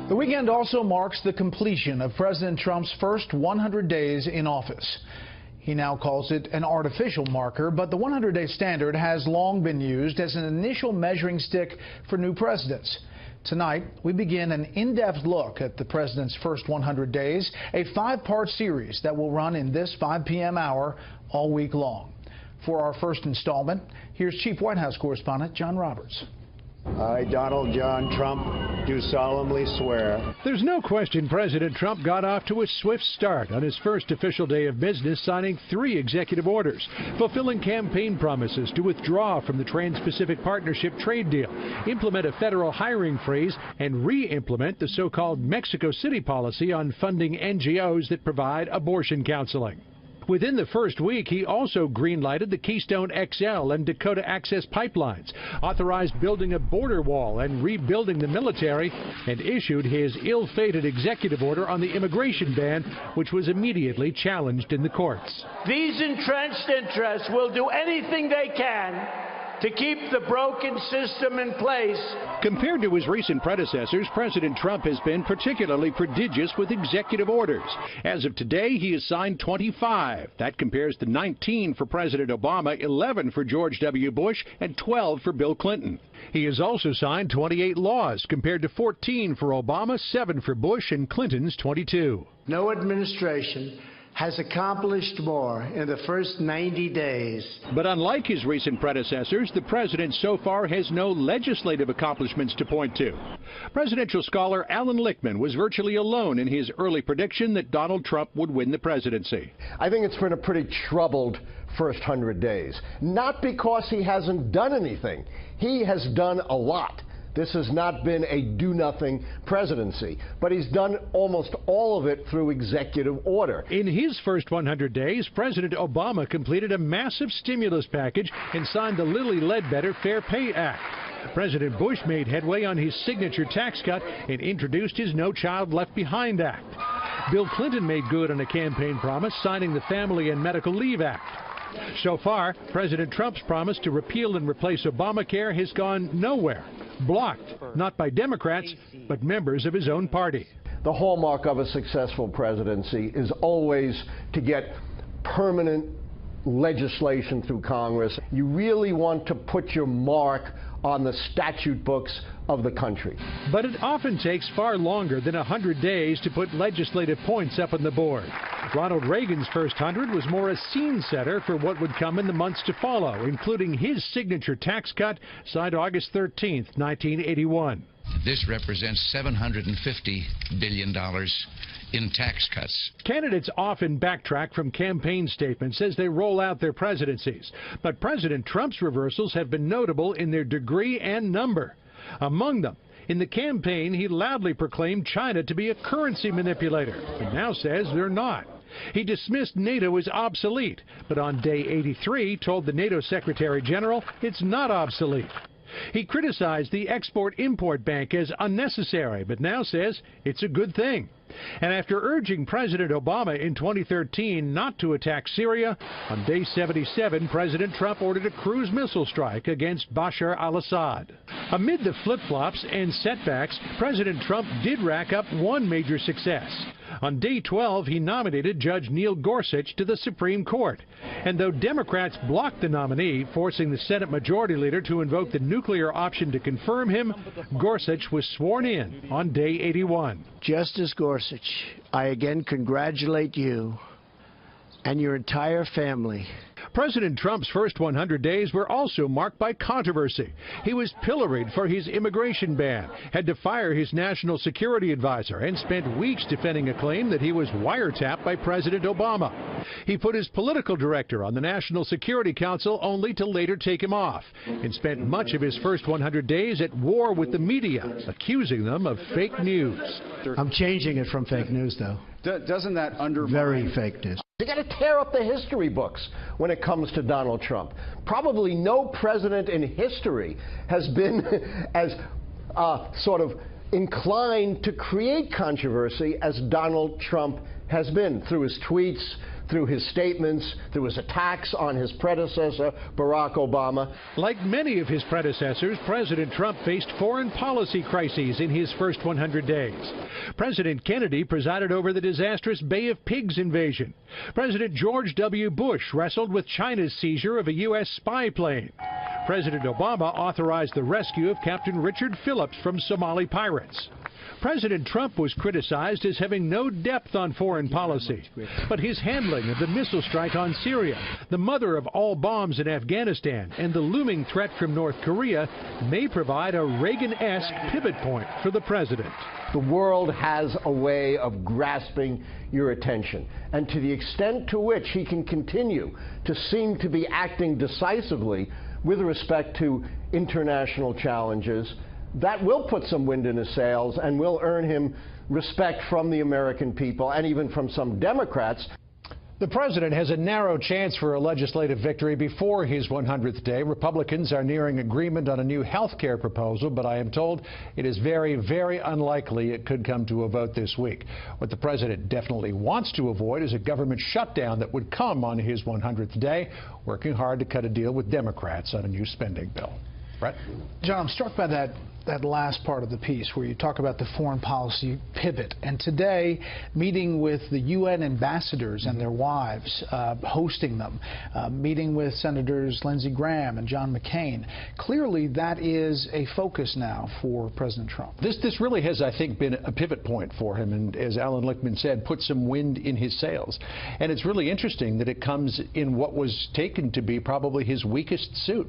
The weekend also marks the completion of President Trump's first 100 days in office. He now calls it an artificial marker, but the 100-day standard has long been used as an initial measuring stick for new presidents. Tonight, we begin an in-depth look at the president's first 100 days, a 5-part series that will run in this 5 p.m. hour all week long. For our first installment, here's Chief White House correspondent John Roberts. I, Donald John Trump, do solemnly swear. There's no question President Trump got off to a swift start on his first official day of business, signing 3 executive orders, fulfilling campaign promises to withdraw from the Trans-Pacific Partnership trade deal, implement a federal hiring freeze, and re-implement the so-called Mexico City policy on funding NGOs that provide abortion counseling. Within the first week, he also green-lighted the Keystone XL and Dakota Access pipelines, authorized building a border wall and rebuilding the military, and issued his ill-fated executive order on the immigration ban, which was immediately challenged in the courts. These entrenched interests will do anything they can to keep the broken system in place. Compared to his recent predecessors, President Trump has been particularly prodigious with executive orders. As of today, he has signed 25. That compares to 19 for President Obama, 11 for George W. Bush, and 12 for Bill Clinton. He has also signed 28 laws, compared to 14 for Obama, 7 for Bush, and Clinton's 22. No administration has accomplished more in the first 90 days. But unlike his recent predecessors, the president so far has no legislative accomplishments to point to. Presidential scholar Alan Lichtman was virtually alone in his early prediction that Donald Trump would win the presidency. I think it's been a pretty troubled first 100 days. Not because he hasn't done anything. He has done a lot. This has not been a do-nothing presidency, but he's done almost all of it through executive order. In his first 100 days, President Obama completed a massive stimulus package and signed the Lilly Ledbetter Fair Pay Act. President Bush made headway on his signature tax cut and introduced his No Child Left Behind Act. Bill Clinton made good on a campaign promise, signing the Family and Medical Leave Act. So far, President Trump's promise to repeal and replace Obamacare has gone nowhere. Blocked, not by Democrats, but members of his own party. The hallmark of a successful presidency is always to get permanent legislation through Congress. You really want to put your mark on the statute books of the country. But it often takes far longer than 100 days to put legislative points up on the board. Ronald Reagan's first 100 was more a scene setter for what would come in the months to follow, including his signature tax cut signed August 13, 1981. This represents $750 billion in tax cuts. Candidates often backtrack from campaign statements as they roll out their presidencies, but President Trump's reversals have been notable in their degree and number. Among them, in the campaign, he loudly proclaimed China to be a currency manipulator, but now says they're not. He dismissed NATO as obsolete, but on day 83 told the NATO Secretary General it's not obsolete. He criticized the Export-Import Bank as unnecessary, but now says it's a good thing. And after urging President Obama in 2013 not to attack Syria, on day 77, President Trump ordered a cruise missile strike against Bashar al-Assad. Amid the flip-flops and setbacks, President Trump did rack up one major success. On day 12, he nominated Judge Neil Gorsuch to the Supreme Court. And though Democrats blocked the nominee, forcing the Senate Majority Leader to invoke the nuclear option to confirm him, Gorsuch was sworn in on day 81. Justice Gorsuch, I again congratulate you and your entire family. President Trump's first 100 days were also marked by controversy. He was pilloried for his immigration ban, had to fire his national security advisor, and spent weeks defending a claim that he was wiretapped by President Obama. He put his political director on the National Security Council only to later take him off, and spent much of his first 100 days at war with the media, accusing them of fake news. I'm changing it from fake news, though. Doesn't that undermine? Very fake news. You got to tear up the history books when it comes to Donald Trump. Probably no president in history has been as sort of inclined to create controversy as Donald Trump has been through his tweets, through his statements, through his attacks on his predecessor, Barack Obama. Like many of his predecessors, President Trump faced foreign policy crises in his first 100 days. President Kennedy presided over the disastrous Bay of Pigs invasion. President George W. Bush wrestled with China's seizure of a U.S. spy plane. President Obama authorized the rescue of Captain Richard Phillips from Somali pirates. President Trump was criticized as having no depth on foreign policy, but his handling of the missile strike on Syria, the mother of all bombs in Afghanistan, and the looming threat from North Korea may provide a Reagan-esque pivot point for the president. The world has a way of grasping your attention, and to the extent to which he can continue to seem to be acting decisively with respect to international challenges, that will put some wind in his sails and will earn him respect from the American people and even from some Democrats. The president has a narrow chance for a legislative victory before his 100th day. Republicans are nearing agreement on a new health care proposal, but I am told it is very, very unlikely it could come to a vote this week. What the president definitely wants to avoid is a government shutdown that would come on his 100th day, working hard to cut a deal with Democrats on a new spending bill. Brett? John, I'm struck by that last part of the piece where you talk about the foreign policy pivot. And today, meeting with the UN ambassadors and their wives, hosting them, meeting with Senators Lindsey Graham and John McCain. Clearly, that is a focus now for President Trump. This really has, I think, been a pivot point for him, and as Alan Lichtman said, put some wind in his sails. And it's really interesting that it comes in what was taken to be probably his weakest suit.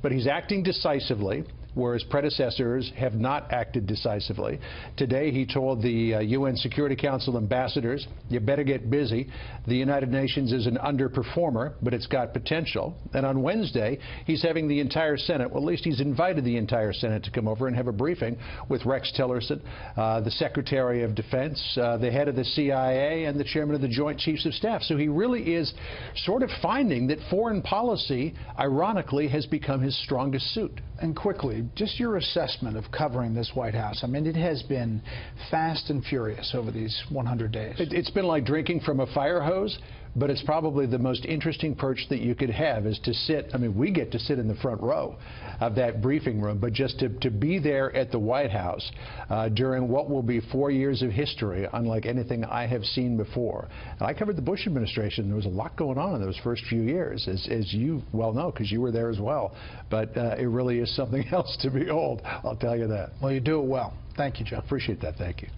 But he's acting decisively, whereas predecessors have not acted decisively. Today he told the UN Security Council ambassadors, you better get busy. The United Nations is an underperformer, but it's got potential. And on Wednesday, he's having the entire Senate, well, at least he's invited the entire Senate to come over and have a briefing with Rex Tillerson, the Secretary of Defense, the head of the CIA, and the chairman of the Joint Chiefs of Staff. So he really is sort of finding that foreign policy, ironically, has become his strongest suit. And quickly, just your assessment of covering this White House. I mean, it has been fast and furious over these 100 days. It's been like drinking from a fire hose, but it's probably the most interesting perch that you could have is to sit. I mean, we get to sit in the front row of that briefing room, but just to be there at the White House during what will be 4 years of history, unlike anything I have seen before. And I covered the Bush administration. There was a lot going on in those first few years, as you well know, because you were there as well. But it really is something else to behold, I'll tell you that. Well, you do it well. Thank you, Joe. Appreciate that. Thank you.